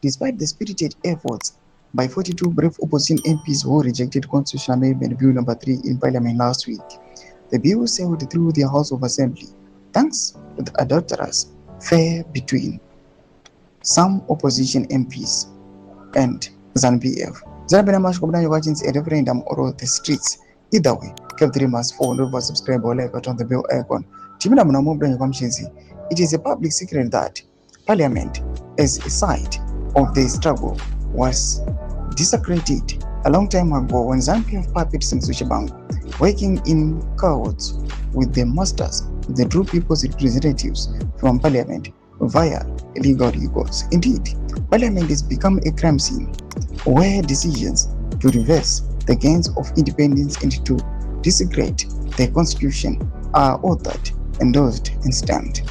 Despite the spirited efforts by 42 brave opposition MPs who rejected Constitutional Amendment Bill number 3 in Parliament last week, the bill sailed through the House of Assembly thanks to the adulterous fair between some opposition MPs and ZANU-PF. Zambia must watching a referendum or the streets. Either way, CAB3 must fall over subscribe or like on the bell icon. It is a public secret that Parliament, as a site of the struggle, was desecrated a long time ago when ZANU-PF puppet TSHABANGU, working in cahoots with the masters, the true people's representatives from Parliament via legal egos. Indeed, Parliament has become a crime scene where decisions to reverse the gains of independence and to desecrate the constitution are authored, endorsed, and stamped.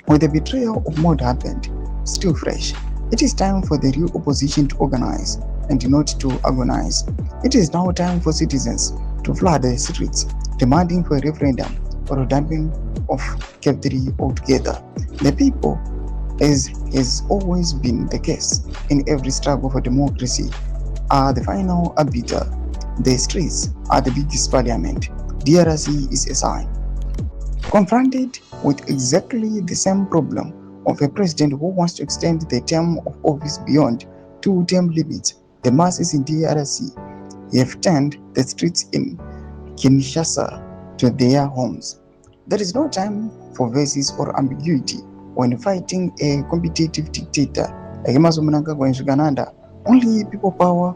With the betrayal of Mod happened, still fresh, it is time for the real opposition to organize and not to agonize. It is now time for citizens to flood the streets, demanding for a referendum or a dumping of CAB3 altogether. The people, as has always been the case in every struggle for democracy, are the final arbiter. The streets are the biggest parliament. DRC is a sign. Confronted with exactly the same problem of a president who wants to extend the term of office beyond 2-term limits, the masses in DRC have turned the streets in Kinshasa to their homes. There is no time for verses or ambiguity when fighting a competitive dictator like mnangagwa in Uganda. Only people power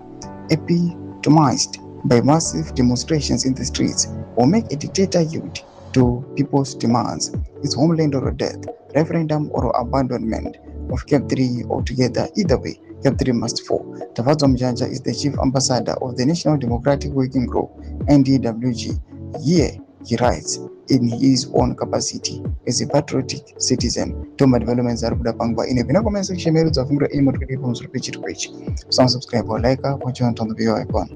epitomized by massive demonstrations in the streets will make a dictator yield to people's demands. It's homeland or death, referendum or abandonment of CAB3 altogether. Either way, CAB3 must fall. TSHABANGU is the chief ambassador of the National Democratic Working Group, NDWG. Here, he writes in his own capacity as a patriotic citizen. Toma developments are Pangwa in a comment section. Subscribe or like or join on the video icon.